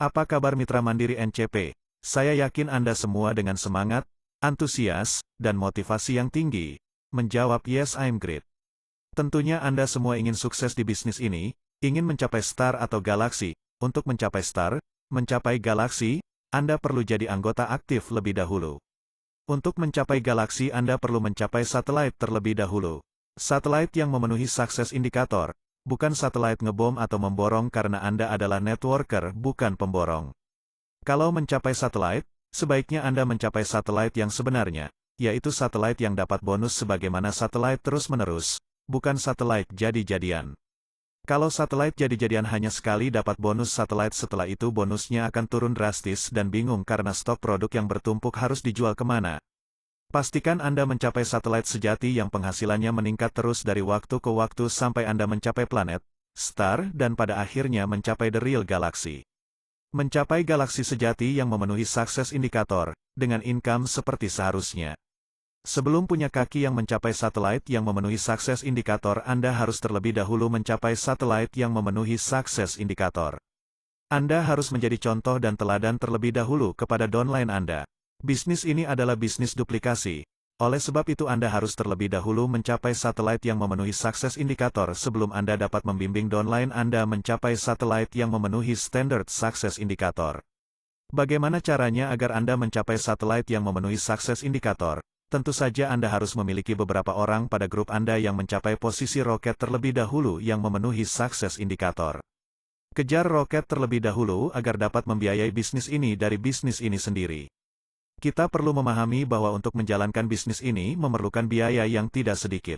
Apa kabar mitra Mandiri NCP? Saya yakin Anda semua dengan semangat, antusias, dan motivasi yang tinggi, menjawab yes I'm great. Tentunya Anda semua ingin sukses di bisnis ini, ingin mencapai star atau galaksi. Untuk mencapai star, mencapai galaksi, Anda perlu jadi anggota aktif lebih dahulu. Untuk mencapai galaksi Anda perlu mencapai satelit terlebih dahulu. Satelit yang memenuhi sukses indikator, bukan satelit ngebom atau memborong karena Anda adalah networker bukan pemborong. Kalau mencapai satelit, sebaiknya Anda mencapai satelit yang sebenarnya, yaitu satelit yang dapat bonus sebagaimana satelit terus-menerus, bukan satelit jadi-jadian. Kalau satelit jadi-jadian hanya sekali dapat bonus satelit setelah itu bonusnya akan turun drastis dan bingung karena stok produk yang bertumpuk harus dijual kemana. Pastikan Anda mencapai satelit sejati yang penghasilannya meningkat terus dari waktu ke waktu sampai Anda mencapai planet, star, dan pada akhirnya mencapai the real galaxy. Mencapai galaksi sejati yang memenuhi sukses indikator, dengan income seperti seharusnya. Sebelum punya kaki yang mencapai satelit yang memenuhi sukses indikator, Anda harus terlebih dahulu mencapai satelit yang memenuhi sukses indikator. Anda harus menjadi contoh dan teladan terlebih dahulu kepada downline Anda. Bisnis ini adalah bisnis duplikasi. Oleh sebab itu Anda harus terlebih dahulu mencapai satelit yang memenuhi sukses indikator sebelum Anda dapat membimbing downline Anda mencapai satelit yang memenuhi standard sukses indikator. Bagaimana caranya agar Anda mencapai satelit yang memenuhi sukses indikator? Tentu saja Anda harus memiliki beberapa orang pada grup Anda yang mencapai posisi roket terlebih dahulu yang memenuhi sukses indikator. Kejar roket terlebih dahulu agar dapat membiayai bisnis ini dari bisnis ini sendiri. Kita perlu memahami bahwa untuk menjalankan bisnis ini memerlukan biaya yang tidak sedikit.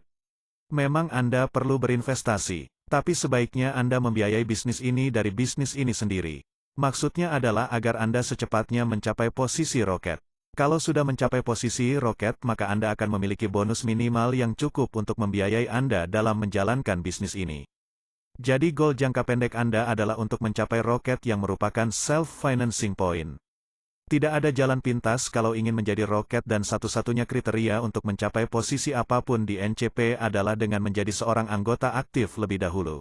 Memang Anda perlu berinvestasi, tapi sebaiknya Anda membiayai bisnis ini dari bisnis ini sendiri. Maksudnya adalah agar Anda secepatnya mencapai posisi roket. Kalau sudah mencapai posisi roket, maka Anda akan memiliki bonus minimal yang cukup untuk membiayai Anda dalam menjalankan bisnis ini. Jadi goal jangka pendek Anda adalah untuk mencapai roket yang merupakan self-financing point. Tidak ada jalan pintas kalau ingin menjadi roket dan satu-satunya kriteria untuk mencapai posisi apapun di NCP adalah dengan menjadi seorang anggota aktif lebih dahulu.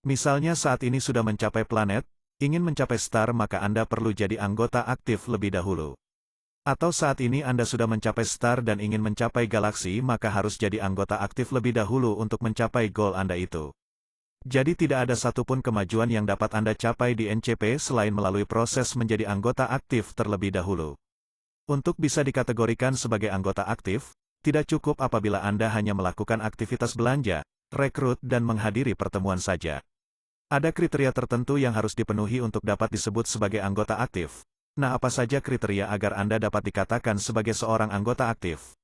Misalnya saat ini sudah mencapai planet, ingin mencapai star maka Anda perlu jadi anggota aktif lebih dahulu. Atau saat ini Anda sudah mencapai star dan ingin mencapai galaksi maka harus jadi anggota aktif lebih dahulu untuk mencapai goal Anda itu. Jadi tidak ada satupun kemajuan yang dapat Anda capai di NCP selain melalui proses menjadi anggota aktif terlebih dahulu. Untuk bisa dikategorikan sebagai anggota aktif, tidak cukup apabila Anda hanya melakukan aktivitas belanja, rekrut dan menghadiri pertemuan saja. Ada kriteria tertentu yang harus dipenuhi untuk dapat disebut sebagai anggota aktif. Nah, apa saja kriteria agar Anda dapat dikatakan sebagai seorang anggota aktif?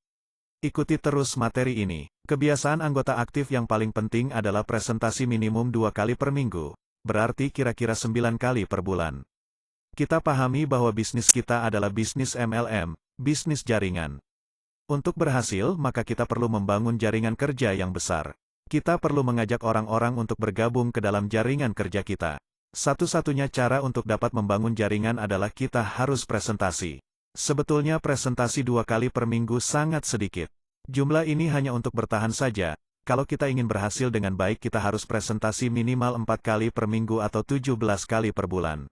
Ikuti terus materi ini. Kebiasaan anggota aktif yang paling penting adalah presentasi minimum 2 kali per minggu, berarti kira-kira 9 kali per bulan. Kita pahami bahwa bisnis kita adalah bisnis MLM, bisnis jaringan. Untuk berhasil, maka kita perlu membangun jaringan kerja yang besar. Kita perlu mengajak orang-orang untuk bergabung ke dalam jaringan kerja kita. Satu-satunya cara untuk dapat membangun jaringan adalah kita harus presentasi. Sebetulnya presentasi 2 kali per minggu sangat sedikit. Jumlah ini hanya untuk bertahan saja. Kalau kita ingin berhasil dengan baik kita harus presentasi minimal 4 kali per minggu atau 17 kali per bulan.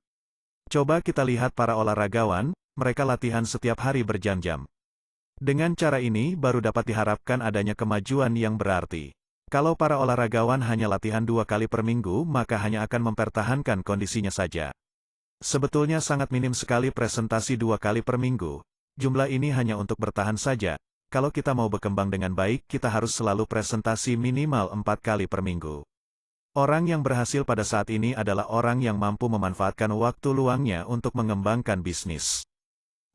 Coba kita lihat para olahragawan, mereka latihan setiap hari berjam-jam. Dengan cara ini baru dapat diharapkan adanya kemajuan yang berarti. Kalau para olahragawan hanya latihan 2 kali per minggu maka hanya akan mempertahankan kondisinya saja. Sebetulnya sangat minim sekali presentasi 2 kali per minggu. Jumlah ini hanya untuk bertahan saja. Kalau kita mau berkembang dengan baik, kita harus selalu presentasi minimal 4 kali per minggu. Orang yang berhasil pada saat ini adalah orang yang mampu memanfaatkan waktu luangnya untuk mengembangkan bisnis.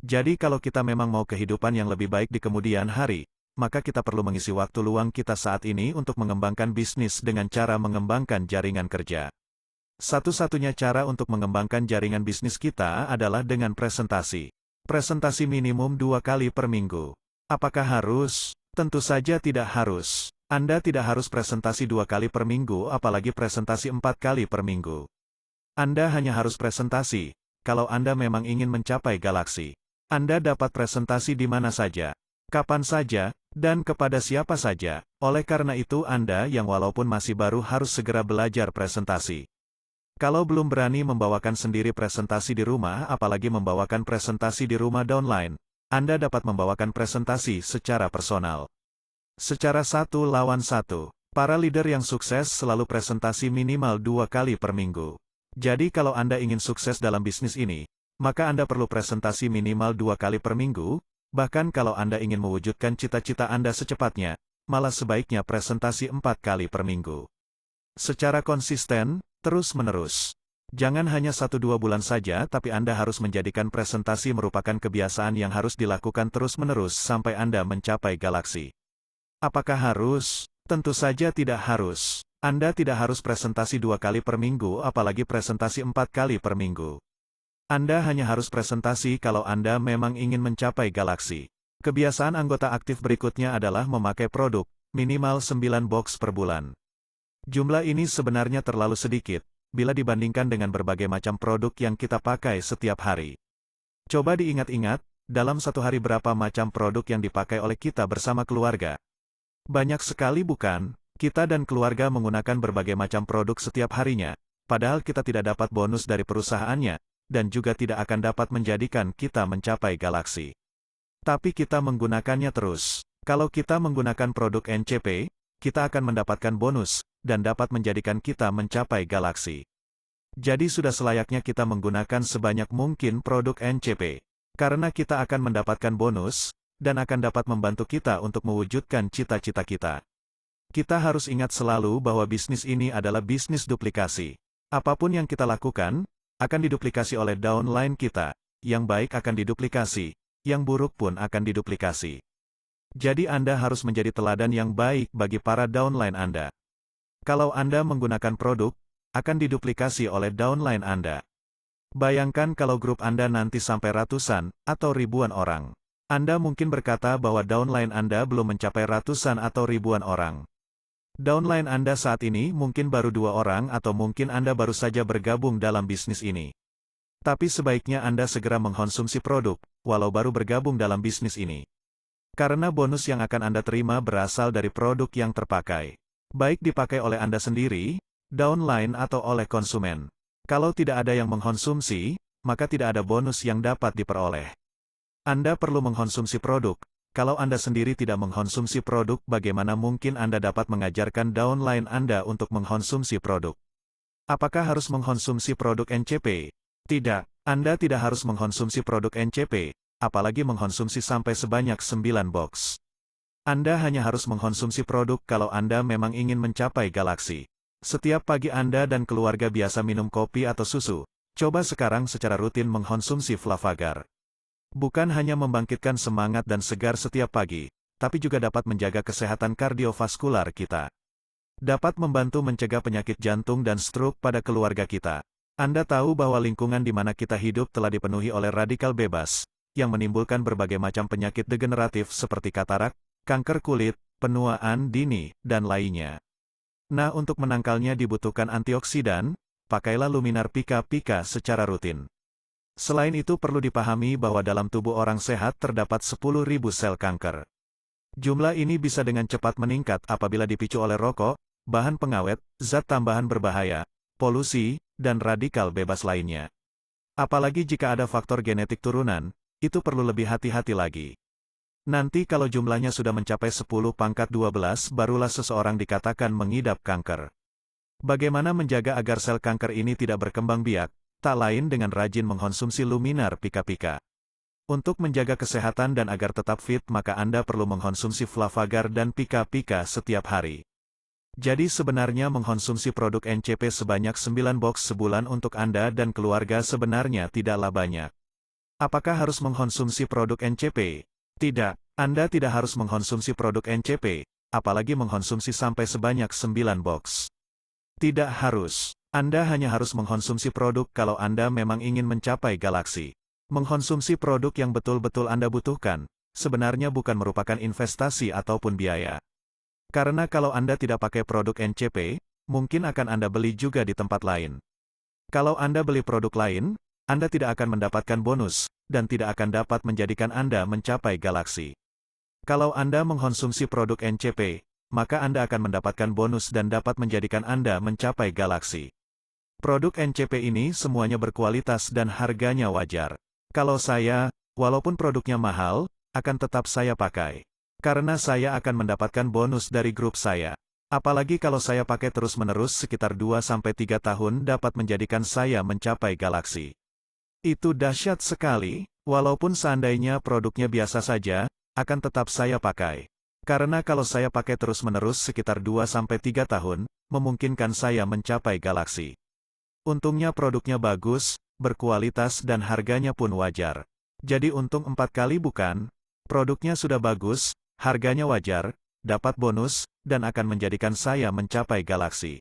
Jadi kalau kita memang mau kehidupan yang lebih baik di kemudian hari, maka kita perlu mengisi waktu luang kita saat ini untuk mengembangkan bisnis dengan cara mengembangkan jaringan kerja. Satu-satunya cara untuk mengembangkan jaringan bisnis kita adalah dengan presentasi. Presentasi minimum 2 kali per minggu. Apakah harus? Tentu saja tidak harus. Anda tidak harus presentasi 2 kali per minggu apalagi presentasi 4 kali per minggu. Anda hanya harus presentasi, kalau Anda memang ingin mencapai galaksi. Anda dapat presentasi di mana saja, kapan saja, dan kepada siapa saja. Oleh karena itu Anda yang walaupun masih baru harus segera belajar presentasi. Kalau belum berani membawakan sendiri presentasi di rumah, apalagi membawakan presentasi di rumah downline, Anda dapat membawakan presentasi secara personal. Secara satu lawan satu, para leader yang sukses selalu presentasi minimal 2 kali per minggu. Jadi kalau Anda ingin sukses dalam bisnis ini, maka Anda perlu presentasi minimal 2 kali per minggu, bahkan kalau Anda ingin mewujudkan cita-cita Anda secepatnya, malah sebaiknya presentasi 4 kali per minggu. Secara konsisten, terus-menerus. Jangan hanya 1-2 bulan saja, tapi Anda harus menjadikan presentasi merupakan kebiasaan yang harus dilakukan terus-menerus sampai Anda mencapai galaksi. Apakah harus? Tentu saja tidak harus. Anda tidak harus presentasi 2 kali per minggu, apalagi presentasi 4 kali per minggu. Anda hanya harus presentasi kalau Anda memang ingin mencapai galaksi. Kebiasaan anggota aktif berikutnya adalah memakai produk, minimal 9 box per bulan. Jumlah ini sebenarnya terlalu sedikit, bila dibandingkan dengan berbagai macam produk yang kita pakai setiap hari. Coba diingat-ingat, dalam satu hari berapa macam produk yang dipakai oleh kita bersama keluarga. Banyak sekali bukan? Kita dan keluarga menggunakan berbagai macam produk setiap harinya, padahal kita tidak dapat bonus dari perusahaannya, dan juga tidak akan dapat menjadikan kita mencapai galaksi. Tapi kita menggunakannya terus. Kalau kita menggunakan produk NCP, kita akan mendapatkan bonus, dan dapat menjadikan kita mencapai galaksi. Jadi sudah selayaknya kita menggunakan sebanyak mungkin produk NCP. Karena kita akan mendapatkan bonus, dan akan dapat membantu kita untuk mewujudkan cita-cita kita. Kita harus ingat selalu bahwa bisnis ini adalah bisnis duplikasi. Apapun yang kita lakukan, akan diduplikasi oleh downline kita. Yang baik akan diduplikasi, yang buruk pun akan diduplikasi. Jadi Anda harus menjadi teladan yang baik bagi para downline Anda. Kalau Anda menggunakan produk, akan diduplikasi oleh downline Anda. Bayangkan kalau grup Anda nanti sampai ratusan, atau ribuan orang. Anda mungkin berkata bahwa downline Anda belum mencapai ratusan atau ribuan orang. Downline Anda saat ini mungkin baru 2 orang atau mungkin Anda baru saja bergabung dalam bisnis ini. Tapi sebaiknya Anda segera mengkonsumsi produk, walau baru bergabung dalam bisnis ini. Karena bonus yang akan Anda terima berasal dari produk yang terpakai. Baik dipakai oleh Anda sendiri, downline atau oleh konsumen. Kalau tidak ada yang mengkonsumsi, maka tidak ada bonus yang dapat diperoleh. Anda perlu mengkonsumsi produk. Kalau Anda sendiri tidak mengkonsumsi produk, bagaimana mungkin Anda dapat mengajarkan downline Anda untuk mengkonsumsi produk? Apakah harus mengkonsumsi produk NCP? Tidak, Anda tidak harus mengkonsumsi produk NCP. Apalagi mengkonsumsi sampai sebanyak 9 box. Anda hanya harus mengkonsumsi produk kalau Anda memang ingin mencapai galaksi. Setiap pagi Anda dan keluarga biasa minum kopi atau susu. Coba sekarang secara rutin mengkonsumsi Flavagar. Bukan hanya membangkitkan semangat dan segar setiap pagi, tapi juga dapat menjaga kesehatan kardiovaskular kita. Dapat membantu mencegah penyakit jantung dan stroke pada keluarga kita. Anda tahu bahwa lingkungan di mana kita hidup telah dipenuhi oleh radikal bebas, yang menimbulkan berbagai macam penyakit degeneratif seperti katarak, kanker kulit, penuaan dini, dan lainnya. Nah, untuk menangkalnya dibutuhkan antioksidan, pakailah Luminar Pika-Pika secara rutin. Selain itu perlu dipahami bahwa dalam tubuh orang sehat terdapat 10.000 sel kanker. Jumlah ini bisa dengan cepat meningkat apabila dipicu oleh rokok, bahan pengawet, zat tambahan berbahaya, polusi, dan radikal bebas lainnya. Apalagi jika ada faktor genetik turunan, itu perlu lebih hati-hati lagi. Nanti kalau jumlahnya sudah mencapai 10⁻12 barulah seseorang dikatakan mengidap kanker. Bagaimana menjaga agar sel kanker ini tidak berkembang biak? Tak lain dengan rajin mengkonsumsi Luminar Pika-Pika. Untuk menjaga kesehatan dan agar tetap fit maka Anda perlu mengkonsumsi Flavagar dan Pika-Pika setiap hari. Jadi sebenarnya mengkonsumsi produk NCP sebanyak 9 box sebulan untuk Anda dan keluarga sebenarnya tidaklah banyak. Apakah harus mengkonsumsi produk NCP? Tidak, Anda tidak harus mengkonsumsi produk NCP, apalagi mengkonsumsi sampai sebanyak 9 box. Tidak harus. Anda hanya harus mengkonsumsi produk kalau Anda memang ingin mencapai galaksi. Mengkonsumsi produk yang betul-betul Anda butuhkan, sebenarnya bukan merupakan investasi ataupun biaya. Karena kalau Anda tidak pakai produk NCP, mungkin akan Anda beli juga di tempat lain. Kalau Anda beli produk lain, Anda tidak akan mendapatkan bonus, dan tidak akan dapat menjadikan Anda mencapai galaksi. Kalau Anda mengkonsumsi produk NCP, maka Anda akan mendapatkan bonus dan dapat menjadikan Anda mencapai galaksi. Produk NCP ini semuanya berkualitas dan harganya wajar. Kalau saya, walaupun produknya mahal, akan tetap saya pakai. Karena saya akan mendapatkan bonus dari grup saya. Apalagi kalau saya pakai terus-menerus sekitar 2-3 tahun dapat menjadikan saya mencapai galaksi. Itu dahsyat sekali, walaupun seandainya produknya biasa saja, akan tetap saya pakai. Karena kalau saya pakai terus-menerus sekitar 2-3 tahun, memungkinkan saya mencapai galaksi. Untungnya produknya bagus, berkualitas dan harganya pun wajar. Jadi untung 4 kali bukan? Produknya sudah bagus, harganya wajar, dapat bonus, dan akan menjadikan saya mencapai galaksi.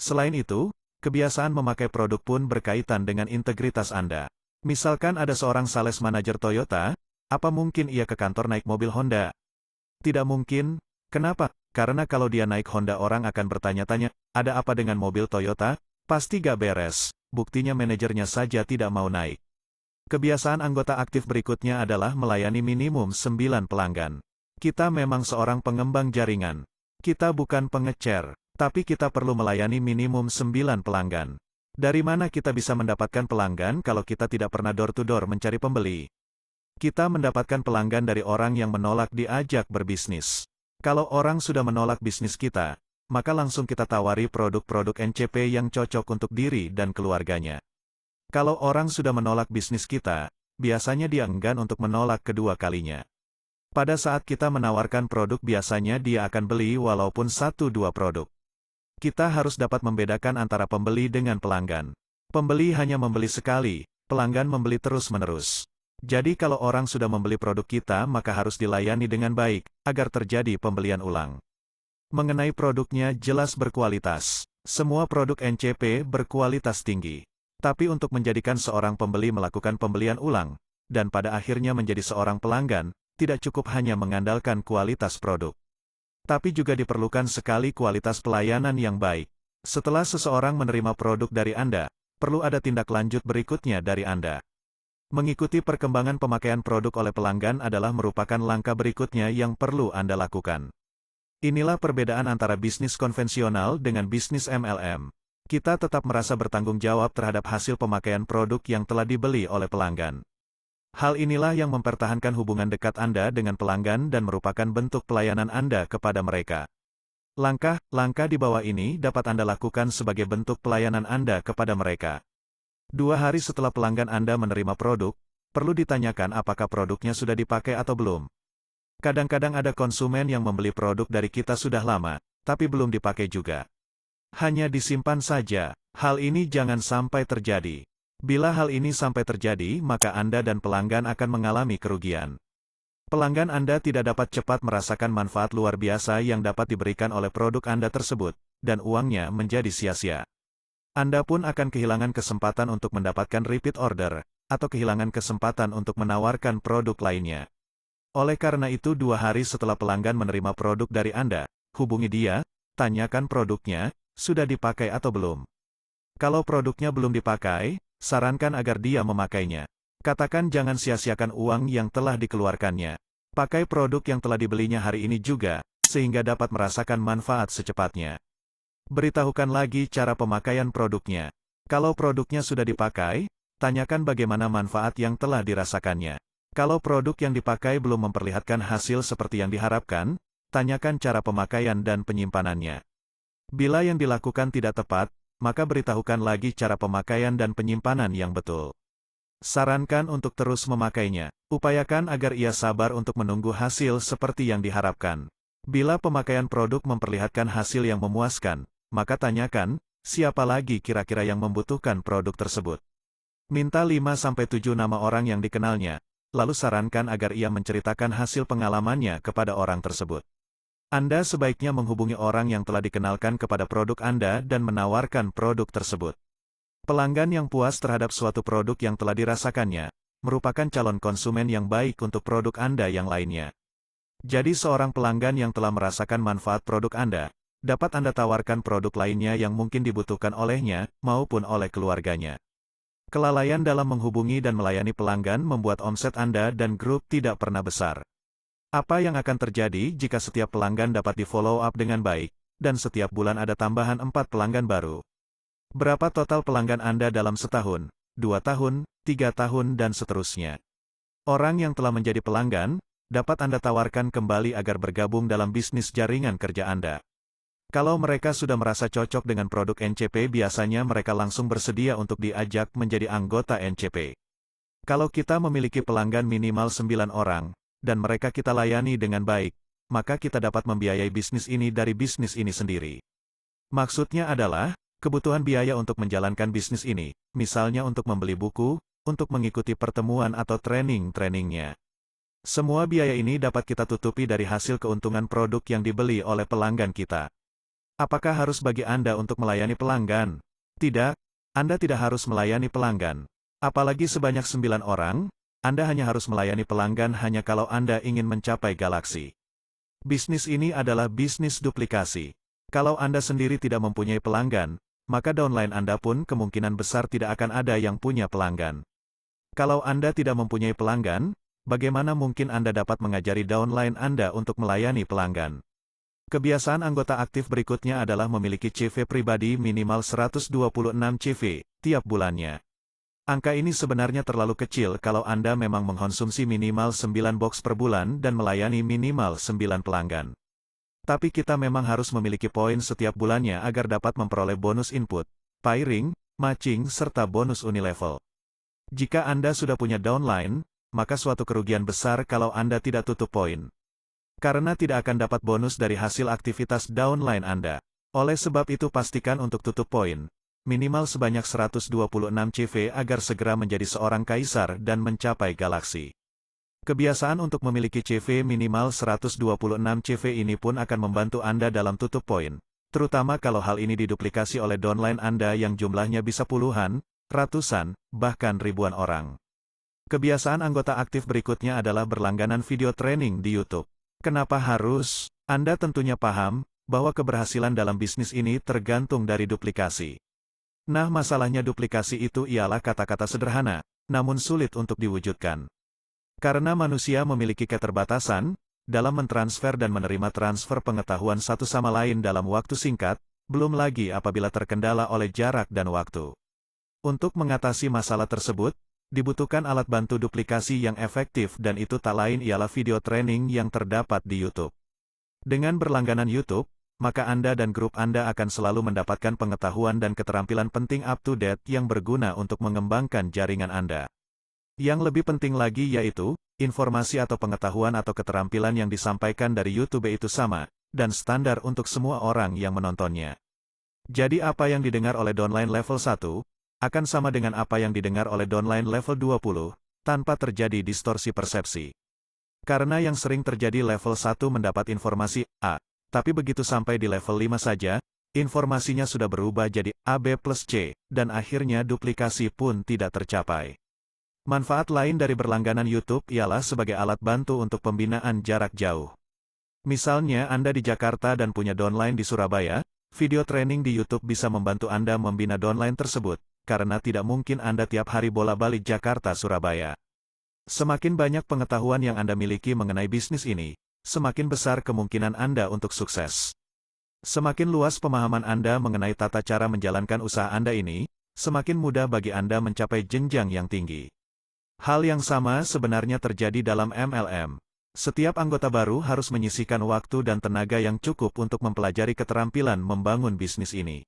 Selain itu, kebiasaan memakai produk pun berkaitan dengan integritas Anda. Misalkan ada seorang sales manager Toyota, apa mungkin ia ke kantor naik mobil Honda? Tidak mungkin. Kenapa? Karena kalau dia naik Honda orang akan bertanya-tanya, ada apa dengan mobil Toyota? Pasti gak beres. Buktinya manajernya saja tidak mau naik. Kebiasaan anggota aktif berikutnya adalah melayani minimum 9 pelanggan. Kita memang seorang pengembang jaringan. Kita bukan pengecer, tapi kita perlu melayani minimum 9 pelanggan. Dari mana kita bisa mendapatkan pelanggan kalau kita tidak pernah door-to-door mencari pembeli? Kita mendapatkan pelanggan dari orang yang menolak diajak berbisnis. Kalau orang sudah menolak bisnis kita, maka langsung kita tawari produk-produk NCP yang cocok untuk diri dan keluarganya. Kalau orang sudah menolak bisnis kita, biasanya dia enggan untuk menolak kedua kalinya. Pada saat kita menawarkan produk biasanya dia akan beli walaupun 1-2 produk. Kita harus dapat membedakan antara pembeli dengan pelanggan. Pembeli hanya membeli sekali, pelanggan membeli terus-menerus. Jadi kalau orang sudah membeli produk kita maka harus dilayani dengan baik, agar terjadi pembelian ulang. Mengenai produknya jelas berkualitas. Semua produk NCP berkualitas tinggi. Tapi untuk menjadikan seorang pembeli melakukan pembelian ulang, dan pada akhirnya menjadi seorang pelanggan, tidak cukup hanya mengandalkan kualitas produk. Tapi juga diperlukan sekali kualitas pelayanan yang baik. Setelah seseorang menerima produk dari Anda, perlu ada tindak lanjut berikutnya dari Anda. Mengikuti perkembangan pemakaian produk oleh pelanggan adalah merupakan langkah berikutnya yang perlu Anda lakukan. Inilah perbedaan antara bisnis konvensional dengan bisnis MLM. Kita tetap merasa bertanggung jawab terhadap hasil pemakaian produk yang telah dibeli oleh pelanggan. Hal inilah yang mempertahankan hubungan dekat Anda dengan pelanggan dan merupakan bentuk pelayanan Anda kepada mereka. Langkah-langkah di bawah ini dapat Anda lakukan sebagai bentuk pelayanan Anda kepada mereka. 2 hari setelah pelanggan Anda menerima produk, perlu ditanyakan apakah produknya sudah dipakai atau belum. Kadang-kadang ada konsumen yang membeli produk dari kita sudah lama, tapi belum dipakai juga. Hanya disimpan saja. Hal ini jangan sampai terjadi. Bila hal ini sampai terjadi, maka Anda dan pelanggan akan mengalami kerugian. Pelanggan Anda tidak dapat cepat merasakan manfaat luar biasa yang dapat diberikan oleh produk Anda tersebut, dan uangnya menjadi sia-sia. Anda pun akan kehilangan kesempatan untuk mendapatkan repeat order, atau kehilangan kesempatan untuk menawarkan produk lainnya. Oleh karena itu 2 hari setelah pelanggan menerima produk dari Anda, hubungi dia, tanyakan produknya, sudah dipakai atau belum. Kalau produknya belum dipakai, sarankan agar dia memakainya. Katakan jangan sia-siakan uang yang telah dikeluarkannya. Pakai produk yang telah dibelinya hari ini juga, sehingga dapat merasakan manfaat secepatnya. Beritahukan lagi cara pemakaian produknya. Kalau produknya sudah dipakai, tanyakan bagaimana manfaat yang telah dirasakannya. Kalau produk yang dipakai belum memperlihatkan hasil seperti yang diharapkan, tanyakan cara pemakaian dan penyimpanannya. Bila yang dilakukan tidak tepat, maka beritahukan lagi cara pemakaian dan penyimpanan yang betul. Sarankan untuk terus memakainya. Upayakan agar ia sabar untuk menunggu hasil seperti yang diharapkan. Bila pemakaian produk memperlihatkan hasil yang memuaskan, maka tanyakan, siapa lagi kira-kira yang membutuhkan produk tersebut. Minta 5-7 nama orang yang dikenalnya. Lalu sarankan agar ia menceritakan hasil pengalamannya kepada orang tersebut. Anda sebaiknya menghubungi orang yang telah dikenalkan kepada produk Anda dan menawarkan produk tersebut. Pelanggan yang puas terhadap suatu produk yang telah dirasakannya, merupakan calon konsumen yang baik untuk produk Anda yang lainnya. Jadi seorang pelanggan yang telah merasakan manfaat produk Anda, dapat Anda tawarkan produk lainnya yang mungkin dibutuhkan olehnya, maupun oleh keluarganya. Kelalaian dalam menghubungi dan melayani pelanggan membuat omset Anda dan grup tidak pernah besar. Apa yang akan terjadi jika setiap pelanggan dapat di-follow up dengan baik, dan setiap bulan ada tambahan 4 pelanggan baru? Berapa total pelanggan Anda dalam setahun, 2 tahun, 3 tahun, dan seterusnya. Orang yang telah menjadi pelanggan, dapat Anda tawarkan kembali agar bergabung dalam bisnis jaringan kerja Anda. Kalau mereka sudah merasa cocok dengan produk NCP, biasanya mereka langsung bersedia untuk diajak menjadi anggota NCP. Kalau kita memiliki pelanggan minimal 9 orang, dan mereka kita layani dengan baik, maka kita dapat membiayai bisnis ini dari bisnis ini sendiri. Maksudnya adalah, kebutuhan biaya untuk menjalankan bisnis ini, misalnya untuk membeli buku, untuk mengikuti pertemuan atau training-trainingnya. Semua biaya ini dapat kita tutupi dari hasil keuntungan produk yang dibeli oleh pelanggan kita. Apakah harus bagi Anda untuk melayani pelanggan? Tidak, Anda tidak harus melayani pelanggan. Apalagi sebanyak 9 orang, Anda hanya harus melayani pelanggan hanya kalau Anda ingin mencapai galaksi. Bisnis ini adalah bisnis duplikasi. Kalau Anda sendiri tidak mempunyai pelanggan, maka downline Anda pun kemungkinan besar tidak akan ada yang punya pelanggan. Kalau Anda tidak mempunyai pelanggan, bagaimana mungkin Anda dapat mengajari downline Anda untuk melayani pelanggan? Kebiasaan anggota aktif berikutnya adalah memiliki CV pribadi minimal 126 CV tiap bulannya. Angka ini sebenarnya terlalu kecil kalau Anda memang mengkonsumsi minimal 9 box per bulan dan melayani minimal 9 pelanggan. Tapi kita memang harus memiliki poin setiap bulannya agar dapat memperoleh bonus input, pairing, matching, serta bonus unilevel. Jika Anda sudah punya downline, maka suatu kerugian besar kalau Anda tidak tutup poin. Karena tidak akan dapat bonus dari hasil aktivitas downline Anda. Oleh sebab itu pastikan untuk tutup poin. Minimal sebanyak 126 CV agar segera menjadi seorang kaisar dan mencapai galaksi. Kebiasaan untuk memiliki CV minimal 126 CV ini pun akan membantu Anda dalam tutup poin. Terutama kalau hal ini diduplikasi oleh downline Anda yang jumlahnya bisa puluhan, ratusan, bahkan ribuan orang. Kebiasaan anggota aktif berikutnya adalah berlangganan video training di YouTube. Kenapa harus? Anda tentunya paham bahwa keberhasilan dalam bisnis ini tergantung dari duplikasi. Nah, masalahnya duplikasi itu ialah kata-kata sederhana, namun sulit untuk diwujudkan. Karena manusia memiliki keterbatasan dalam mentransfer dan menerima transfer pengetahuan satu sama lain dalam waktu singkat, belum lagi apabila terkendala oleh jarak dan waktu. Untuk mengatasi masalah tersebut, dibutuhkan alat bantu duplikasi yang efektif dan itu tak lain ialah video training yang terdapat di YouTube. Dengan berlangganan YouTube, maka Anda dan grup Anda akan selalu mendapatkan pengetahuan dan keterampilan penting up-to-date yang berguna untuk mengembangkan jaringan Anda. Yang lebih penting lagi yaitu, informasi atau pengetahuan atau keterampilan yang disampaikan dari YouTube itu sama, dan standar untuk semua orang yang menontonnya. Jadi apa yang didengar oleh downline level 1, akan sama dengan apa yang didengar oleh downline level 20, tanpa terjadi distorsi persepsi. Karena yang sering terjadi level 1 mendapat informasi A, tapi begitu sampai di level 5 saja, informasinya sudah berubah jadi AB plus C, dan akhirnya duplikasi pun tidak tercapai. Manfaat lain dari berlangganan YouTube ialah sebagai alat bantu untuk pembinaan jarak jauh. Misalnya Anda di Jakarta dan punya downline di Surabaya, video training di YouTube bisa membantu Anda membina downline tersebut, karena tidak mungkin Anda tiap hari bolak-balik Jakarta-Surabaya. Semakin banyak pengetahuan yang Anda miliki mengenai bisnis ini, semakin besar kemungkinan Anda untuk sukses. Semakin luas pemahaman Anda mengenai tata cara menjalankan usaha Anda ini, semakin mudah bagi Anda mencapai jenjang yang tinggi. Hal yang sama sebenarnya terjadi dalam MLM. Setiap anggota baru harus menyisihkan waktu dan tenaga yang cukup untuk mempelajari keterampilan membangun bisnis ini.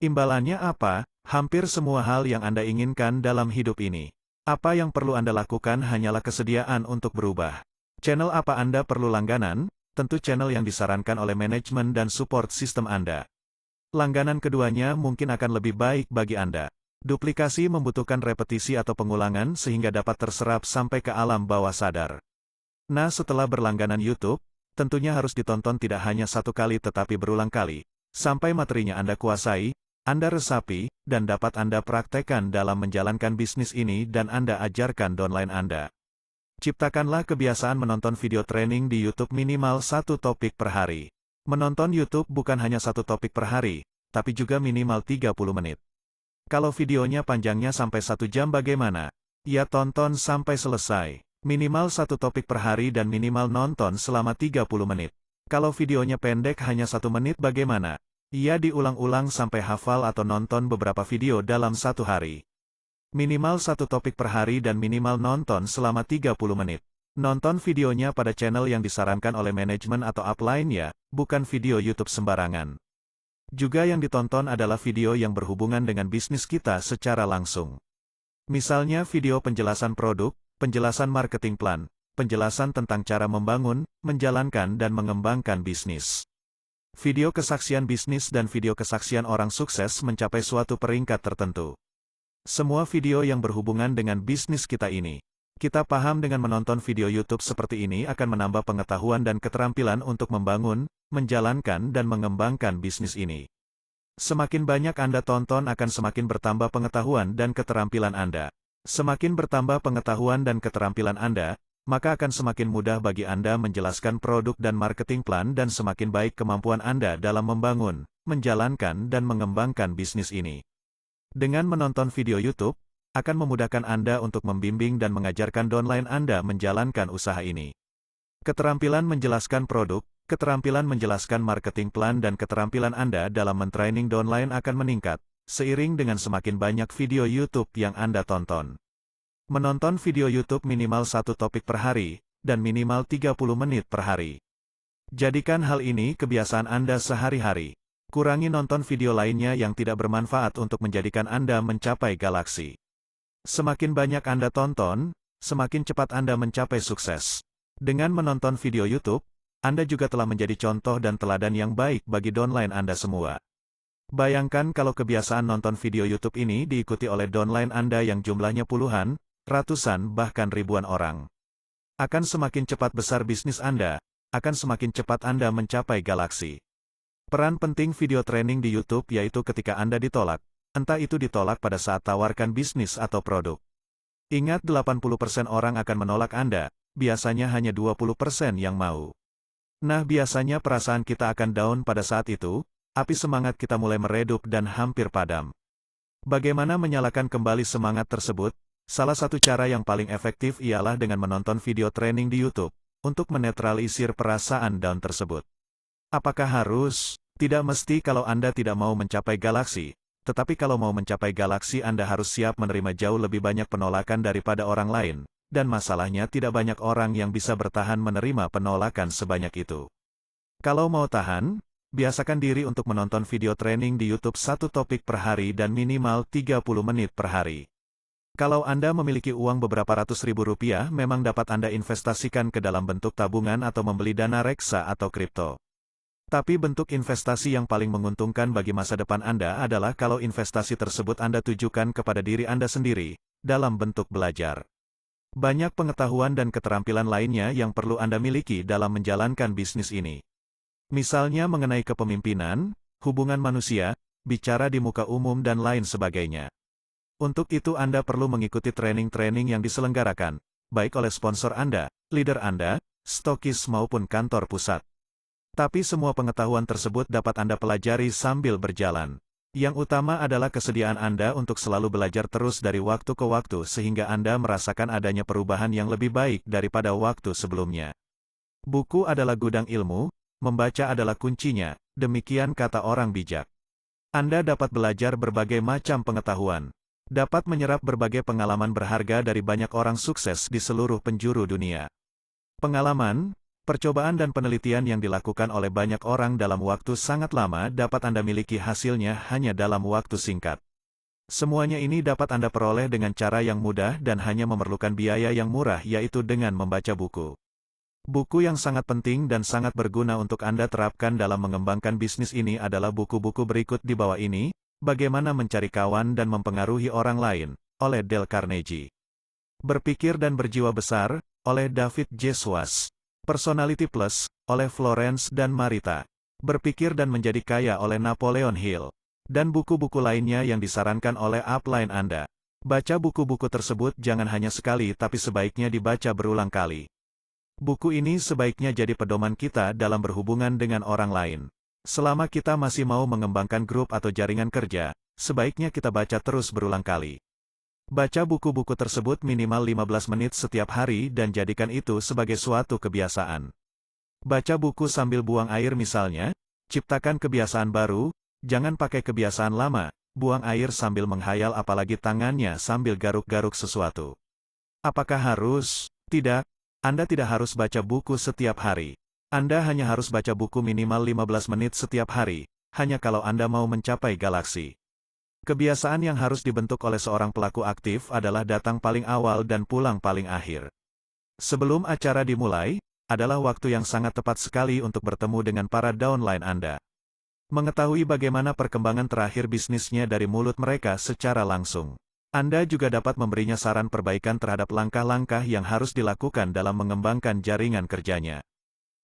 Imbalannya apa? Hampir semua hal yang Anda inginkan dalam hidup ini. Apa yang perlu Anda lakukan hanyalah kesediaan untuk berubah. Channel apa Anda perlu langganan? Tentu channel yang disarankan oleh manajemen dan support sistem Anda. Langganan keduanya mungkin akan lebih baik bagi Anda. Duplikasi membutuhkan repetisi atau pengulangan sehingga dapat terserap sampai ke alam bawah sadar. Nah, setelah berlangganan YouTube, tentunya harus ditonton tidak hanya satu kali tetapi berulang kali, sampai materinya Anda kuasai, Anda resapi, dan dapat Anda praktekkan dalam menjalankan bisnis ini dan Anda ajarkan downline Anda. Ciptakanlah kebiasaan menonton video training di YouTube minimal satu topik per hari. Menonton YouTube bukan hanya satu topik per hari, tapi juga minimal 30 menit. Kalau videonya panjangnya sampai 1 jam bagaimana? Ya tonton sampai selesai. Minimal satu topik per hari dan minimal nonton selama 30 menit. Kalau videonya pendek hanya 1 menit bagaimana? Ia diulang-ulang sampai hafal atau nonton beberapa video dalam satu hari. Minimal satu topik per hari dan minimal nonton selama 30 menit. Nonton videonya pada channel yang disarankan oleh manajemen atau upline ya, bukan video YouTube sembarangan. Juga yang ditonton adalah video yang berhubungan dengan bisnis kita secara langsung. Misalnya video penjelasan produk, penjelasan marketing plan, penjelasan tentang cara membangun, menjalankan dan mengembangkan bisnis. Video kesaksian bisnis dan video kesaksian orang sukses mencapai suatu peringkat tertentu. Semua video yang berhubungan dengan bisnis kita ini. Kita paham dengan menonton video YouTube seperti ini akan menambah pengetahuan dan keterampilan untuk membangun, menjalankan dan mengembangkan bisnis ini. Semakin banyak Anda tonton akan semakin bertambah pengetahuan dan keterampilan Anda. Semakin bertambah pengetahuan dan keterampilan Anda, maka akan semakin mudah bagi Anda menjelaskan produk dan marketing plan dan semakin baik kemampuan Anda dalam membangun, menjalankan dan mengembangkan bisnis ini. Dengan menonton video YouTube, akan memudahkan Anda untuk membimbing dan mengajarkan downline Anda menjalankan usaha ini. Keterampilan menjelaskan produk, keterampilan menjelaskan marketing plan dan keterampilan Anda dalam mentraining downline akan meningkat, seiring dengan semakin banyak video YouTube yang Anda tonton. Menonton video YouTube minimal satu topik per hari, dan minimal 30 menit per hari. Jadikan hal ini kebiasaan Anda sehari-hari. Kurangi nonton video lainnya yang tidak bermanfaat untuk menjadikan Anda mencapai galaksi. Semakin banyak Anda tonton, semakin cepat Anda mencapai sukses. Dengan menonton video YouTube, Anda juga telah menjadi contoh dan teladan yang baik bagi downline Anda semua. Bayangkan kalau kebiasaan nonton video YouTube ini diikuti oleh downline Anda yang jumlahnya puluhan, ratusan, bahkan ribuan orang. Akan semakin cepat besar bisnis Anda, akan semakin cepat Anda mencapai galaksi. Peran penting video training di YouTube yaitu ketika Anda ditolak, entah itu ditolak pada saat tawarkan bisnis atau produk. Ingat 80% orang akan menolak Anda, biasanya hanya 20% yang mau. Nah biasanya perasaan kita akan down pada saat itu, api semangat kita mulai meredup dan hampir padam. Bagaimana menyalakan kembali semangat tersebut? Salah satu cara yang paling efektif ialah dengan menonton video training di YouTube, untuk menetralisir perasaan down tersebut. Apakah harus? Tidak mesti kalau Anda tidak mau mencapai galaksi, tetapi kalau mau mencapai galaksi Anda harus siap menerima jauh lebih banyak penolakan daripada orang lain, dan masalahnya tidak banyak orang yang bisa bertahan menerima penolakan sebanyak itu. Kalau mau tahan, biasakan diri untuk menonton video training di YouTube satu topik per hari dan minimal 30 menit per hari. Kalau Anda memiliki uang beberapa ratus ribu rupiah memang dapat Anda investasikan ke dalam bentuk tabungan atau membeli dana reksa atau kripto. Tapi bentuk investasi yang paling menguntungkan bagi masa depan Anda adalah kalau investasi tersebut Anda tujukan kepada diri Anda sendiri, dalam bentuk belajar. Banyak pengetahuan dan keterampilan lainnya yang perlu Anda miliki dalam menjalankan bisnis ini. Misalnya mengenai kepemimpinan, hubungan manusia, bicara di muka umum dan lain sebagainya. Untuk itu Anda perlu mengikuti training-training yang diselenggarakan, baik oleh sponsor Anda, leader Anda, stokis maupun kantor pusat. Tapi semua pengetahuan tersebut dapat Anda pelajari sambil berjalan. Yang utama adalah kesediaan Anda untuk selalu belajar terus dari waktu ke waktu sehingga Anda merasakan adanya perubahan yang lebih baik daripada waktu sebelumnya. Buku adalah gudang ilmu, membaca adalah kuncinya, demikian kata orang bijak. Anda dapat belajar berbagai macam pengetahuan, dapat menyerap berbagai pengalaman berharga dari banyak orang sukses di seluruh penjuru dunia. Pengalaman, percobaan dan penelitian yang dilakukan oleh banyak orang dalam waktu sangat lama dapat Anda miliki hasilnya hanya dalam waktu singkat. Semuanya ini dapat Anda peroleh dengan cara yang mudah dan hanya memerlukan biaya yang murah yaitu dengan membaca buku. Buku yang sangat penting dan sangat berguna untuk Anda terapkan dalam mengembangkan bisnis ini adalah buku-buku berikut di bawah ini, Bagaimana Mencari Kawan dan Mempengaruhi Orang Lain, oleh Dale Carnegie. Berpikir dan Berjiwa Besar, oleh David J. Schwartz. Personality Plus, oleh Florence dan Marita. Berpikir dan Menjadi Kaya oleh Napoleon Hill. Dan buku-buku lainnya yang disarankan oleh upline Anda. Baca buku-buku tersebut jangan hanya sekali tapi sebaiknya dibaca berulang kali. Buku ini sebaiknya jadi pedoman kita dalam berhubungan dengan orang lain. Selama kita masih mau mengembangkan grup atau jaringan kerja, sebaiknya kita baca terus berulang kali. Baca buku-buku tersebut minimal 15 menit setiap hari dan jadikan itu sebagai suatu kebiasaan. Baca buku sambil buang air misalnya, ciptakan kebiasaan baru, Jangan pakai kebiasaan lama, buang air sambil menghayal apalagi tangannya sambil garuk-garuk sesuatu. Apakah harus? Tidak, Anda tidak harus baca buku setiap hari. Anda hanya harus baca buku minimal 15 menit setiap hari, hanya kalau Anda mau mencapai galaksi. Kebiasaan yang harus dibentuk oleh seorang pelaku aktif adalah datang paling awal dan pulang paling akhir. Sebelum acara dimulai, adalah waktu yang sangat tepat sekali untuk bertemu dengan para downline Anda. Mengetahui bagaimana perkembangan terakhir bisnisnya dari mulut mereka secara langsung. Anda juga dapat memberinya saran perbaikan terhadap langkah-langkah yang harus dilakukan dalam mengembangkan jaringan kerjanya.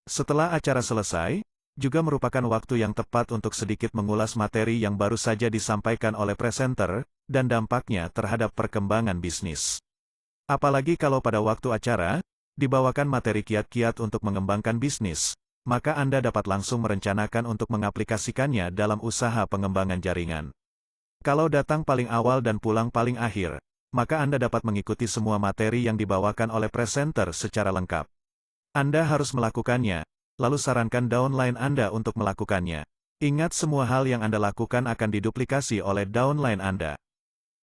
Setelah acara selesai, juga merupakan waktu yang tepat untuk sedikit mengulas materi yang baru saja disampaikan oleh presenter, dan dampaknya terhadap perkembangan bisnis. Apalagi kalau pada waktu acara, dibawakan materi kiat-kiat untuk mengembangkan bisnis, maka Anda dapat langsung merencanakan untuk mengaplikasikannya dalam usaha pengembangan jaringan. Kalau datang paling awal dan pulang paling akhir, maka Anda dapat mengikuti semua materi yang dibawakan oleh presenter secara lengkap. Anda harus melakukannya, lalu sarankan downline Anda untuk melakukannya. Ingat semua hal yang Anda lakukan akan diduplikasi oleh downline Anda.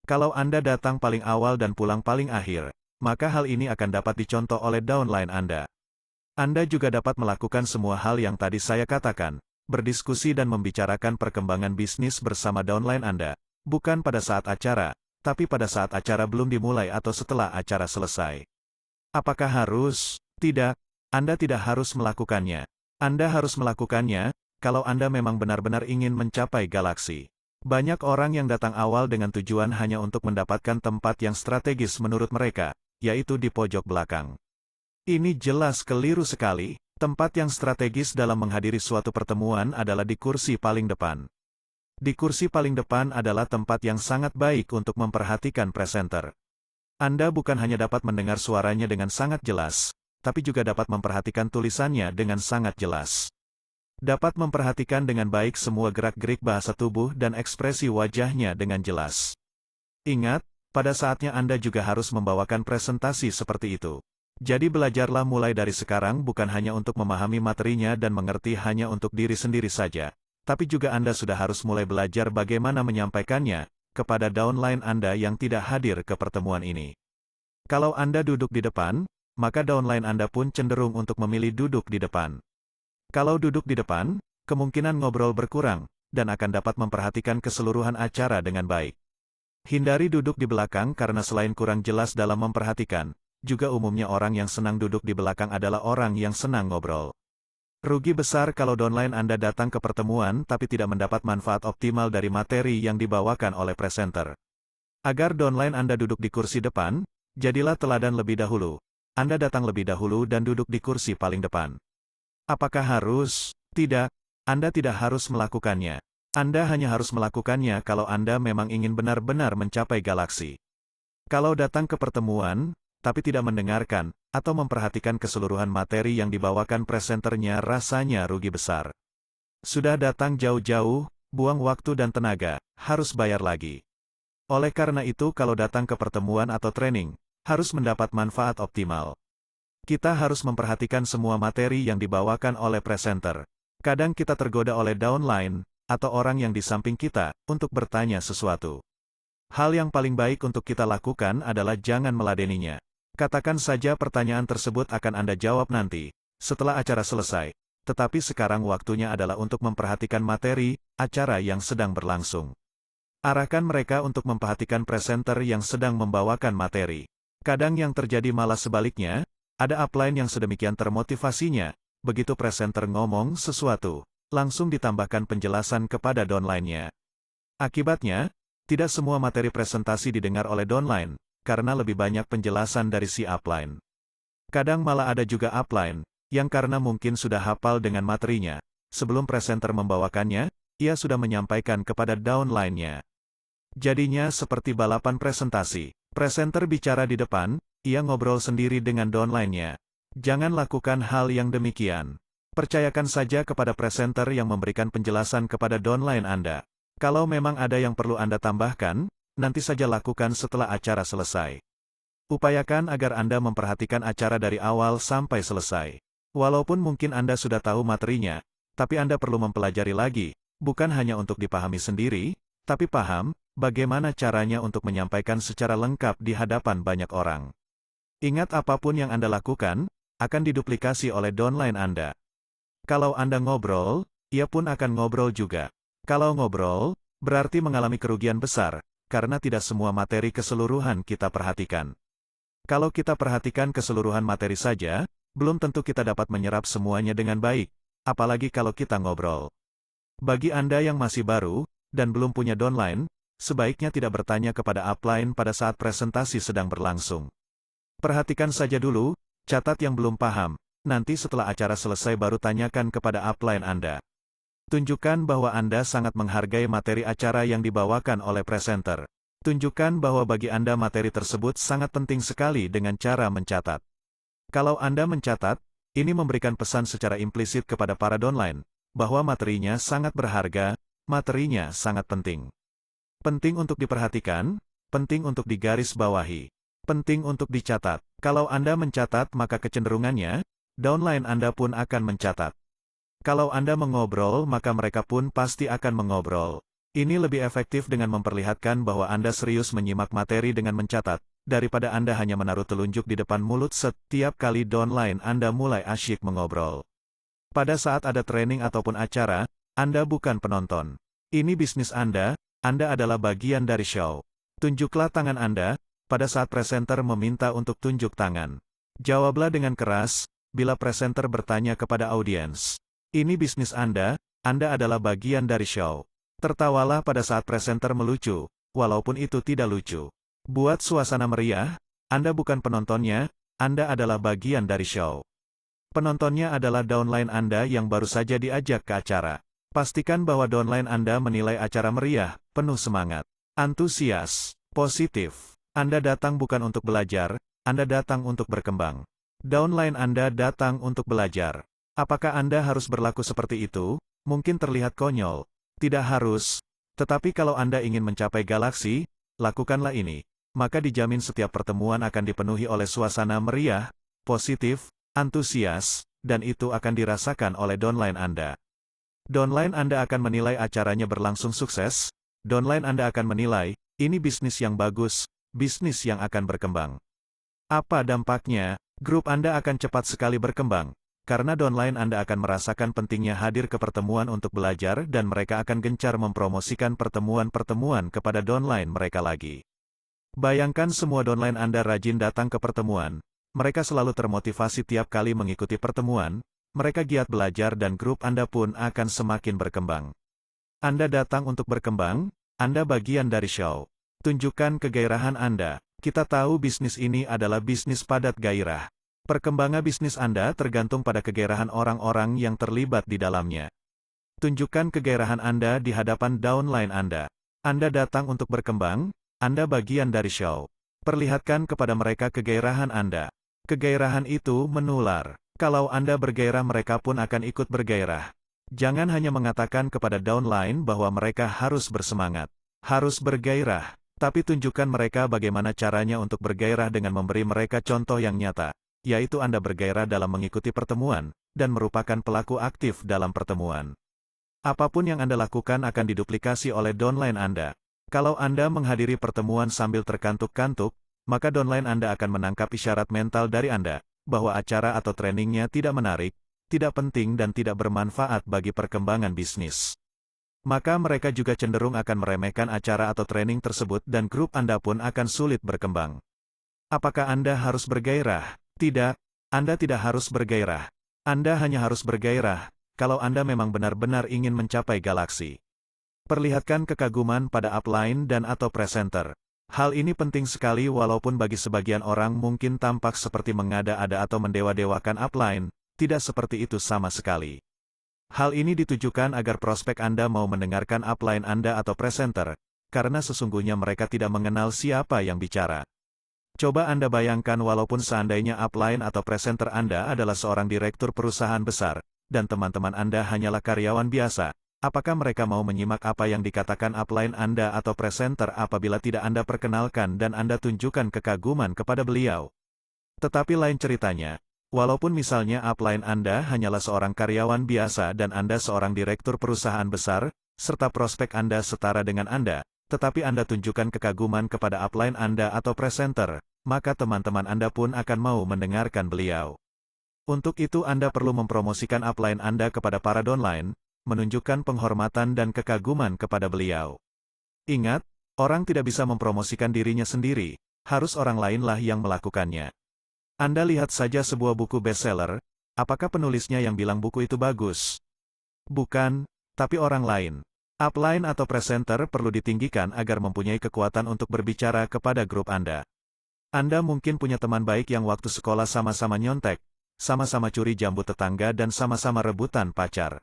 Kalau Anda datang paling awal dan pulang paling akhir, maka hal ini akan dapat dicontoh oleh downline Anda. Anda juga dapat melakukan semua hal yang tadi saya katakan, berdiskusi dan membicarakan perkembangan bisnis bersama downline Anda. Bukan pada saat acara, tapi pada saat acara belum dimulai atau setelah acara selesai. Apakah harus? Tidak, Anda tidak harus melakukannya. Anda harus melakukannya, kalau Anda memang benar-benar ingin mencapai galaksi. Banyak orang yang datang awal dengan tujuan hanya untuk mendapatkan tempat yang strategis menurut mereka, yaitu di pojok belakang. Ini jelas keliru sekali, tempat yang strategis dalam menghadiri suatu pertemuan adalah di kursi paling depan. Di kursi paling depan adalah tempat yang sangat baik untuk memperhatikan presenter. Anda bukan hanya dapat mendengar suaranya dengan sangat jelas, tapi juga dapat memperhatikan tulisannya dengan sangat jelas. Dapat memperhatikan dengan baik semua gerak-gerik bahasa tubuh dan ekspresi wajahnya dengan jelas. Ingat, pada saatnya Anda juga harus membawakan presentasi seperti itu. Jadi belajarlah mulai dari sekarang bukan hanya untuk memahami materinya dan mengerti hanya untuk diri sendiri saja. Tapi juga Anda sudah harus mulai belajar bagaimana menyampaikannya kepada downline Anda yang tidak hadir ke pertemuan ini. Kalau Anda duduk di depan, maka downline Anda pun cenderung untuk memilih duduk di depan. Kalau duduk di depan, kemungkinan ngobrol berkurang, dan akan dapat memperhatikan keseluruhan acara dengan baik. Hindari duduk di belakang karena selain kurang jelas dalam memperhatikan, juga umumnya orang yang senang duduk di belakang adalah orang yang senang ngobrol. Rugi besar kalau downline Anda datang ke pertemuan tapi tidak mendapat manfaat optimal dari materi yang dibawakan oleh presenter. Agar downline Anda duduk di kursi depan, jadilah teladan lebih dahulu. Anda datang lebih dahulu dan duduk di kursi paling depan. Apakah harus? Tidak, Anda tidak harus melakukannya. Anda hanya harus melakukannya kalau Anda memang ingin benar-benar mencapai galaksi. Kalau datang ke pertemuan, tapi tidak mendengarkan, atau memperhatikan keseluruhan materi yang dibawakan presenternya rasanya rugi besar. Sudah datang jauh-jauh, buang waktu dan tenaga, harus bayar lagi. Oleh karena itu kalau datang ke pertemuan atau training, harus mendapat manfaat optimal. Kita harus memperhatikan semua materi yang dibawakan oleh presenter. Kadang kita tergoda oleh downline, atau orang yang di samping kita, untuk bertanya sesuatu. Hal yang paling baik untuk kita lakukan adalah jangan meladeninya. Katakan saja pertanyaan tersebut akan Anda jawab nanti, setelah acara selesai, tetapi sekarang waktunya adalah untuk memperhatikan materi, acara yang sedang berlangsung. Arahkan mereka untuk memperhatikan presenter yang sedang membawakan materi. Kadang yang terjadi malah sebaliknya, ada upline yang sedemikian termotivasinya, begitu presenter ngomong sesuatu, langsung ditambahkan penjelasan kepada downline-nya. Akibatnya, tidak semua materi presentasi didengar oleh downline, karena lebih banyak penjelasan dari si upline. Kadang malah ada juga upline, yang karena mungkin sudah hafal dengan materinya, sebelum presenter membawakannya, ia sudah menyampaikan kepada downline-nya. Jadinya seperti balapan presentasi. Presenter bicara di depan, ia ngobrol sendiri dengan downline-nya. Jangan lakukan hal yang demikian. Percayakan saja kepada presenter yang memberikan penjelasan kepada downline Anda. Kalau memang ada yang perlu Anda tambahkan, nanti saja lakukan setelah acara selesai. Upayakan agar Anda memperhatikan acara dari awal sampai selesai. Walaupun mungkin Anda sudah tahu materinya, tapi Anda perlu mempelajari lagi, bukan hanya untuk dipahami sendiri, tapi paham bagaimana caranya untuk menyampaikan secara lengkap di hadapan banyak orang. Ingat, apapun yang Anda lakukan akan diduplikasi oleh downline Anda. Kalau Anda ngobrol, ia pun akan ngobrol juga. Kalau ngobrol, berarti mengalami kerugian besar, karena tidak semua materi keseluruhan kita perhatikan. Kalau kita perhatikan keseluruhan materi saja, belum tentu kita dapat menyerap semuanya dengan baik, apalagi kalau kita ngobrol. Bagi Anda yang masih baru, dan belum punya downline, sebaiknya tidak bertanya kepada upline pada saat presentasi sedang berlangsung. Perhatikan saja dulu, catat yang belum paham, nanti setelah acara selesai baru tanyakan kepada upline Anda. Tunjukkan bahwa Anda sangat menghargai materi acara yang dibawakan oleh presenter. Tunjukkan bahwa bagi Anda materi tersebut sangat penting sekali dengan cara mencatat. Kalau Anda mencatat, ini memberikan pesan secara implisit kepada para downline, bahwa materinya sangat berharga, materinya sangat penting. Penting untuk diperhatikan, penting untuk digarisbawahi, penting untuk dicatat. Kalau Anda mencatat, maka kecenderungannya, downline Anda pun akan mencatat. Kalau Anda mengobrol, maka mereka pun pasti akan mengobrol. Ini lebih efektif dengan memperlihatkan bahwa Anda serius menyimak materi dengan mencatat, daripada Anda hanya menaruh telunjuk di depan mulut setiap kali downline Anda mulai asyik mengobrol. Pada saat ada training ataupun acara, Anda bukan penonton. Ini bisnis Anda adalah bagian dari show. Tunjuklah tangan Anda, pada saat presenter meminta untuk tunjuk tangan. Jawablah dengan keras, bila presenter bertanya kepada audiens. Ini bisnis Anda adalah bagian dari show. Tertawalah pada saat presenter melucu, walaupun itu tidak lucu. Buat suasana meriah, Anda bukan penontonnya, Anda adalah bagian dari show. Penontonnya adalah downline Anda yang baru saja diajak ke acara. Pastikan bahwa downline Anda menilai acara meriah, penuh semangat, antusias, positif. Anda datang bukan untuk belajar, Anda datang untuk berkembang. Downline Anda datang untuk belajar. Apakah Anda harus berlaku seperti itu? Mungkin terlihat konyol. Tidak harus. Tetapi kalau Anda ingin mencapai galaksi, lakukanlah ini. Maka dijamin setiap pertemuan akan dipenuhi oleh suasana meriah, positif, antusias, dan itu akan dirasakan oleh downline Anda. Downline Anda akan menilai acaranya berlangsung sukses. Downline Anda akan menilai, ini bisnis yang bagus, bisnis yang akan berkembang. Apa dampaknya? Grup Anda akan cepat sekali berkembang. Karena downline Anda akan merasakan pentingnya hadir ke pertemuan untuk belajar dan mereka akan gencar mempromosikan pertemuan-pertemuan kepada downline mereka lagi. Bayangkan semua downline Anda rajin datang ke pertemuan. Mereka selalu termotivasi tiap kali mengikuti pertemuan, mereka giat belajar dan grup Anda pun akan semakin berkembang. Anda datang untuk berkembang, Anda bagian dari show. Tunjukkan kegairahan Anda. Kita tahu bisnis ini adalah bisnis padat gairah. Perkembangan bisnis Anda tergantung pada kegairahan orang-orang yang terlibat di dalamnya. Tunjukkan kegairahan Anda di hadapan downline Anda. Anda datang untuk berkembang, Anda bagian dari show. Perlihatkan kepada mereka kegairahan Anda. Kegairahan itu menular. Kalau Anda bergairah, mereka pun akan ikut bergairah. Jangan hanya mengatakan kepada downline bahwa mereka harus bersemangat, harus bergairah, tapi tunjukkan mereka bagaimana caranya untuk bergairah dengan memberi mereka contoh yang nyata. Yaitu Anda bergairah dalam mengikuti pertemuan, dan merupakan pelaku aktif dalam pertemuan. Apapun yang Anda lakukan akan diduplikasi oleh downline Anda. Kalau Anda menghadiri pertemuan sambil terkantuk-kantuk, maka downline Anda akan menangkap isyarat mental dari Anda, bahwa acara atau trainingnya tidak menarik, tidak penting dan tidak bermanfaat bagi perkembangan bisnis. Maka mereka juga cenderung akan meremehkan acara atau training tersebut dan grup Anda pun akan sulit berkembang. Apakah Anda harus bergairah? Tidak, Anda tidak harus bergairah. Anda hanya harus bergairah, kalau Anda memang benar-benar ingin mencapai galaksi. Perlihatkan kekaguman pada upline dan atau presenter. Hal ini penting sekali walaupun bagi sebagian orang mungkin tampak seperti mengada-ada atau mendewa-dewakan upline, tidak seperti itu sama sekali. Hal ini ditujukan agar prospek Anda mau mendengarkan upline Anda atau presenter, karena sesungguhnya mereka tidak mengenal siapa yang bicara. Coba Anda bayangkan walaupun seandainya upline atau presenter Anda adalah seorang direktur perusahaan besar, dan teman-teman Anda hanyalah karyawan biasa, apakah mereka mau menyimak apa yang dikatakan upline Anda atau presenter apabila tidak Anda perkenalkan dan Anda tunjukkan kekaguman kepada beliau? Tetapi lain ceritanya, walaupun misalnya upline Anda hanyalah seorang karyawan biasa dan Anda seorang direktur perusahaan besar, serta prospek Anda setara dengan Anda, tetapi Anda tunjukkan kekaguman kepada upline Anda atau presenter, maka teman-teman Anda pun akan mau mendengarkan beliau. Untuk itu Anda perlu mempromosikan upline Anda kepada para downline, menunjukkan penghormatan dan kekaguman kepada beliau. Ingat, orang tidak bisa mempromosikan dirinya sendiri, harus orang lainlah yang melakukannya. Anda lihat saja sebuah buku bestseller, apakah penulisnya yang bilang buku itu bagus? Bukan, tapi orang lain. Upline atau presenter perlu ditinggikan agar mempunyai kekuatan untuk berbicara kepada grup Anda. Anda mungkin punya teman baik yang waktu sekolah sama-sama nyontek, sama-sama curi jambu tetangga dan sama-sama rebutan pacar.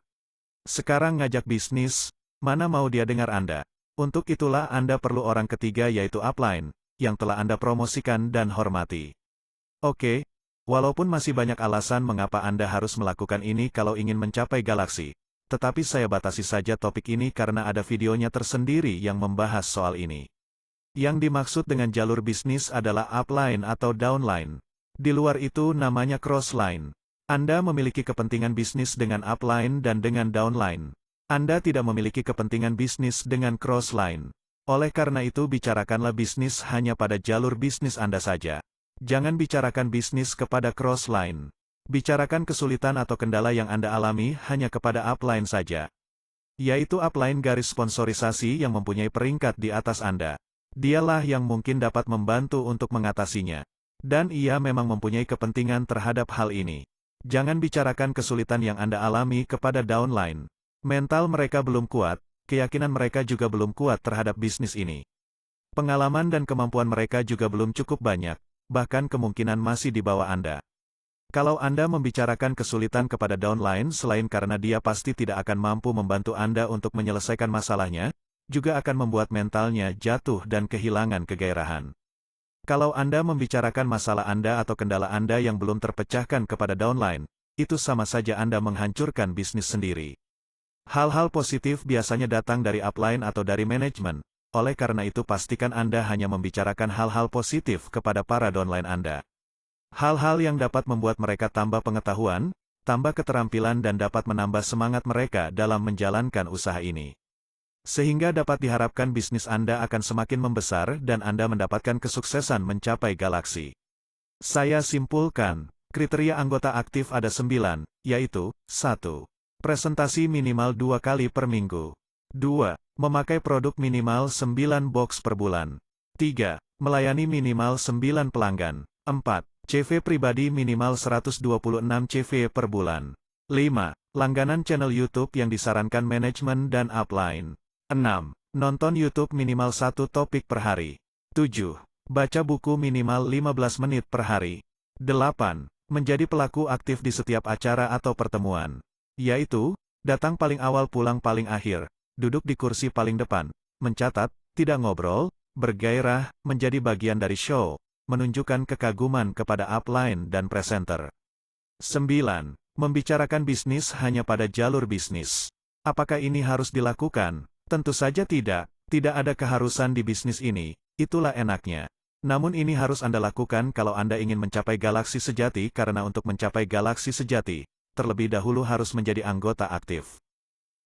Sekarang ngajak bisnis, mana mau dia dengar Anda? Untuk itulah Anda perlu orang ketiga yaitu upline, yang telah Anda promosikan dan hormati. Oke, walaupun masih banyak alasan mengapa Anda harus melakukan ini kalau ingin mencapai galaksi, tetapi saya batasi saja topik ini karena ada videonya tersendiri yang membahas soal ini. Yang dimaksud dengan jalur bisnis adalah upline atau downline. Di luar itu namanya crossline. Anda memiliki kepentingan bisnis dengan upline dan dengan downline. Anda tidak memiliki kepentingan bisnis dengan crossline. Oleh karena itu bicarakanlah bisnis hanya pada jalur bisnis Anda saja. Jangan bicarakan bisnis kepada crossline. Bicarakan kesulitan atau kendala yang Anda alami hanya kepada upline saja. Yaitu upline garis sponsorisasi yang mempunyai peringkat di atas Anda. Dialah yang mungkin dapat membantu untuk mengatasinya. Dan ia memang mempunyai kepentingan terhadap hal ini. Jangan bicarakan kesulitan yang Anda alami kepada downline. Mental mereka belum kuat, keyakinan mereka juga belum kuat terhadap bisnis ini. Pengalaman dan kemampuan mereka juga belum cukup banyak, bahkan kemungkinan masih di bawah Anda. Kalau Anda membicarakan kesulitan kepada downline selain karena dia pasti tidak akan mampu membantu Anda untuk menyelesaikan masalahnya, juga akan membuat mentalnya jatuh dan kehilangan kegairahan. Kalau Anda membicarakan masalah Anda atau kendala Anda yang belum terpecahkan kepada downline, itu sama saja Anda menghancurkan bisnis sendiri. Hal-hal positif biasanya datang dari upline atau dari manajemen, oleh karena itu pastikan Anda hanya membicarakan hal-hal positif kepada para downline Anda. Hal-hal yang dapat membuat mereka tambah pengetahuan, tambah keterampilan dan dapat menambah semangat mereka dalam menjalankan usaha ini. Sehingga dapat diharapkan bisnis Anda akan semakin membesar dan Anda mendapatkan kesuksesan mencapai galaksi. Saya simpulkan, kriteria anggota aktif ada 9, yaitu, 1. Presentasi minimal 2 kali per minggu. 2. Memakai produk minimal 9 box per bulan. 3. Melayani minimal 9 pelanggan. 4. CV pribadi minimal 126 CV per bulan. 5. Langganan channel YouTube yang disarankan manajemen dan upline. 6. Nonton YouTube minimal 1 topik per hari. 7. Baca buku minimal 15 menit per hari. 8. Menjadi pelaku aktif di setiap acara atau pertemuan. Yaitu, datang paling awal pulang paling akhir, duduk di kursi paling depan, mencatat, tidak ngobrol, bergairah, menjadi bagian dari show, menunjukkan kekaguman kepada upline dan presenter. 9. Membicarakan bisnis hanya pada jalur bisnis. Apakah ini harus dilakukan? Tentu saja tidak ada keharusan di bisnis ini, itulah enaknya. Namun ini harus Anda lakukan kalau Anda ingin mencapai galaksi sejati karena untuk mencapai galaksi sejati, terlebih dahulu harus menjadi anggota aktif.